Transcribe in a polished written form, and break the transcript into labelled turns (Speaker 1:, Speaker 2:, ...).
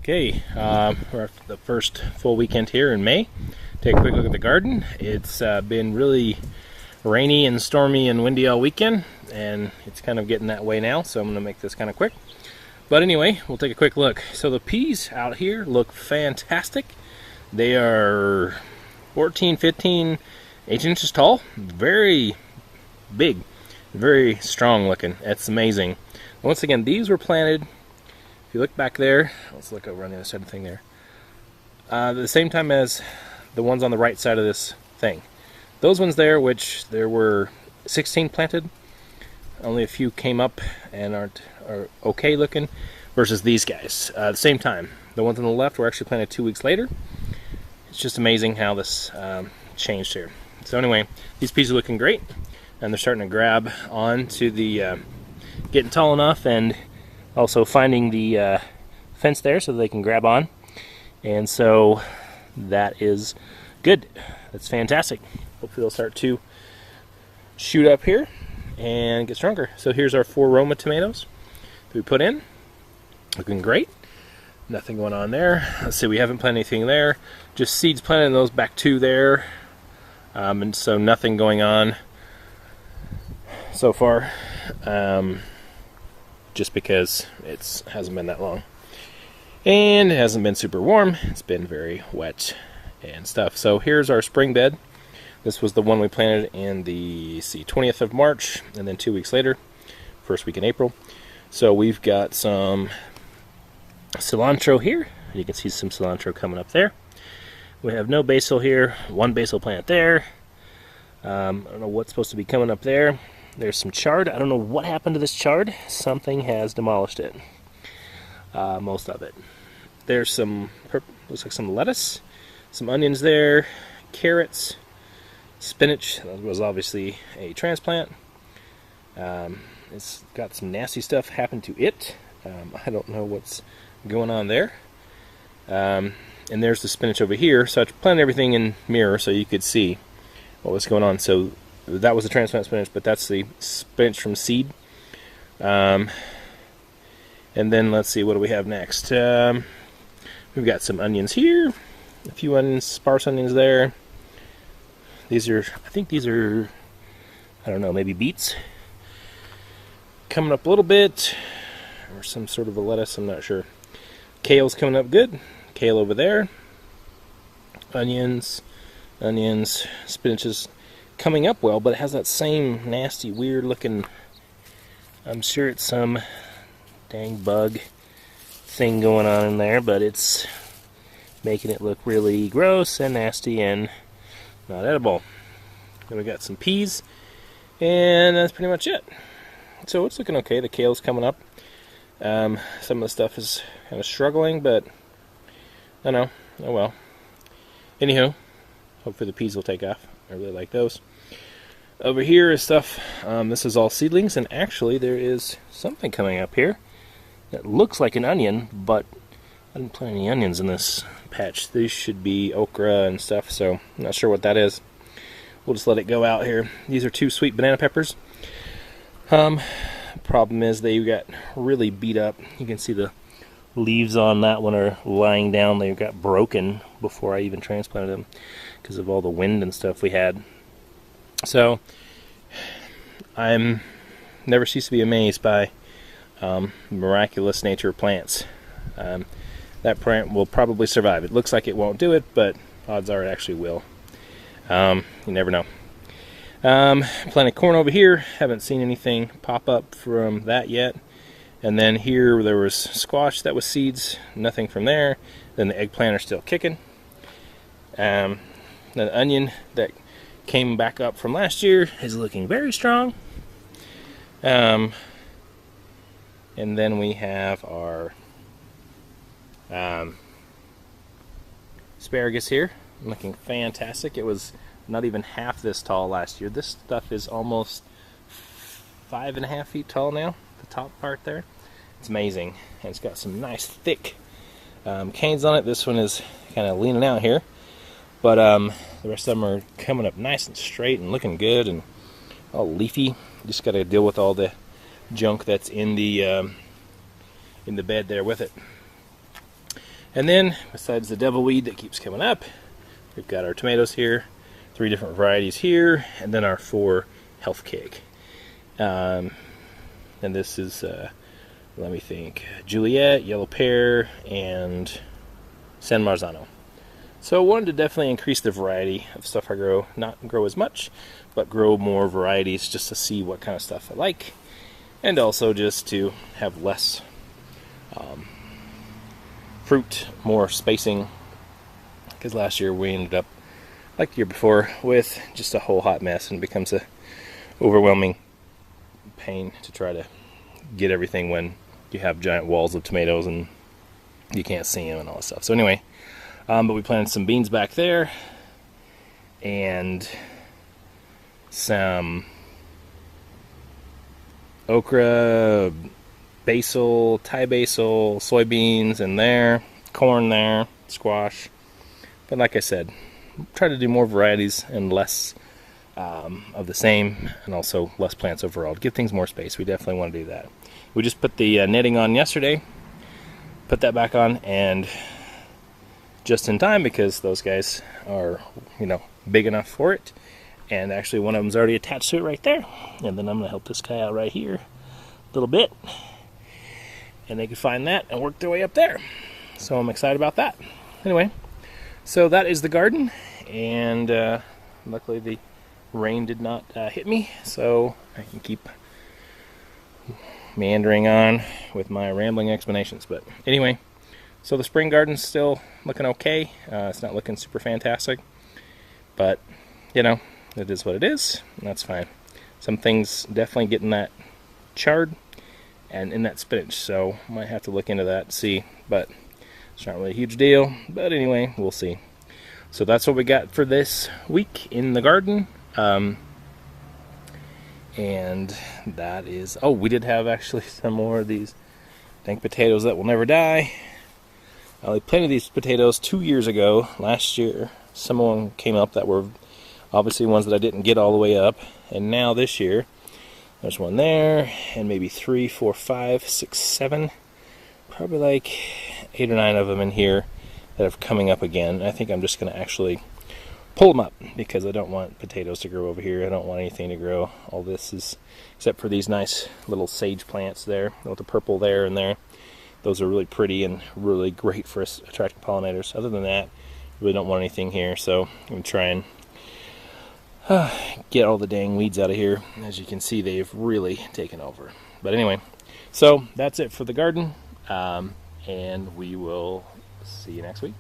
Speaker 1: Okay, we're after the first full weekend here in May. Take a quick look at the garden. It's been really rainy and stormy and windy all weekend, and it's kind of getting that way now, so I'm going to make this kind of quick. But anyway, we'll take a quick look. So the peas out here look fantastic. They are 14, 15, 18 inches tall. Very big, very strong looking. That's amazing. Once again, these were planted, if you look back there, let's look over on the other side of the thing there, at the same time as the ones on the right side of this thing. Those ones there, which there were 16 planted, only a few came up and are okay looking, versus these guys. At the same time, the ones on the left were actually planted 2 weeks later. It's just amazing how this changed here. So anyway, these peas are looking great, and they're starting to grab on to the getting tall enough, and also finding the fence there so that they can grab on. And so that is good. That's fantastic. Hopefully they'll start to shoot up here and get stronger. So here's our 4 Roma tomatoes that we put in. Looking great. Nothing going on there. Let's see, we haven't planted anything there. Just seeds planted in those back 2 there. And so nothing going on so far. Just because it hasn't been that long. And it hasn't been super warm. It's been very wet and stuff. So here's our spring bed. This was the one we planted in the 20th of March, and then 2 weeks later, first week in April. So we've got some cilantro here. You can see some cilantro coming up there. We have no basil here. 1 basil plant there. I don't know what's supposed to be coming up there. There's some chard. I don't know what happened to this chard. Something has demolished it. Most of it. There's some, looks like some lettuce, some onions there, carrots, spinach. That was obviously a transplant. It's got some nasty stuff happen to it. I don't know what's going on there. And there's the spinach over here. So I planted everything in mirror so you could see what was going on. So that was the transplant spinach, but that's the spinach from seed. And then let's see, what do we have next? We've got some onions here, a few onions, sparse onions there. These are, I think these are, I don't know, maybe beets. Coming up a little bit, or some sort of a lettuce, I'm not sure. Kale's coming up good. Kale over there. Onions, spinach is coming up well, but it has that same nasty, weird looking, I'm sure it's some dang bug thing going on in there, but it's making it look really gross and nasty and not edible. Then we got some peas, and that's pretty much it. So it's looking okay. The kale's coming up. Some of the stuff is kind of struggling, but I don't know. Oh well. Anywho, hopefully the peas will take off. I really like those. Over here is stuff, this is all seedlings, and actually there is something coming up here that looks like an onion, but I didn't plant any onions in this patch. These should be okra and stuff, so I'm not sure what that is. We'll just let it go out here. These are 2 sweet banana peppers. Problem is they got really beat up. You can see the leaves on that one are lying down. They got broken before I even transplanted them because of all the wind and stuff we had. So I'm never cease to be amazed by miraculous nature of plants. That plant will probably survive. It looks like it won't do it, but odds are it actually will. You never know. Planted corn over here. Haven't seen anything pop up from that yet. And then here there was squash that was seeds. Nothing from there. Then the eggplant are still kicking. The onion that came back up from last year is looking very strong. And then we have our asparagus here, looking fantastic. It was not even half this tall last year. This stuff is almost 5.5 feet tall now, the top part there. It's amazing, and it's got some nice thick canes on it. This one is kind of leaning out here, but the rest of them are coming up nice and straight and looking good and all leafy. Just got to deal with all the junk that's in the bed there with it. And then, besides the devil weed that keeps coming up, we've got our tomatoes here, 3 different varieties here, and then our 4 health cake. And this is, let me think, Juliet, Yellow Pear, and San Marzano. So I wanted to definitely increase the variety of stuff I grow. Not grow as much, but grow more varieties just to see what kind of stuff I like. And also just to have less fruit, more spacing. Because last year we ended up, like the year before, with just a whole hot mess, and it becomes a overwhelming pain to try to get everything when you have giant walls of tomatoes and you can't see them and all that stuff. So anyway, but we planted some beans back there and some okra, basil, Thai basil, soybeans in there, corn there, squash. But like I said, try to do more varieties and less of the same, and also less plants overall. To give things more space, we definitely want to do that. We just put the netting on yesterday, put that back on, and just in time because those guys are, big enough for it. And actually one of them's already attached to it right there. And then I'm going to help this guy out right here a little bit. And they can find that and work their way up there. So I'm excited about that. Anyway, so that is the garden. And luckily the rain did not hit me. So I can keep meandering on with my rambling explanations. But anyway, so the spring garden's still looking okay. It's not looking super fantastic. But, it is what it is, and that's fine. Some things definitely getting that chard and in that spinach, so might have to look into that and see, but it's not really a huge deal. But anyway, we'll see. So that's what we got for this week in the garden. And that is, we did have actually some more of these dank potatoes that will never die. I planted these potatoes 2 years ago. Last year, some of them came up that were obviously ones that I didn't get all the way up. And now this year, there's one there, and maybe 3, 4, 5, 6, 7, probably like 8 or 9 of them in here that are coming up again. I think I'm just going to actually pull them up because I don't want potatoes to grow over here. I don't want anything to grow. All this is, except for these nice little sage plants there, with the purple there and there. Those are really pretty and really great for us attracting pollinators. Other than that, really don't want anything here, so I'm going to try and get all the dang weeds out of here. As you can see, they've really taken over. But anyway, so that's it for the garden, and we will see you next week.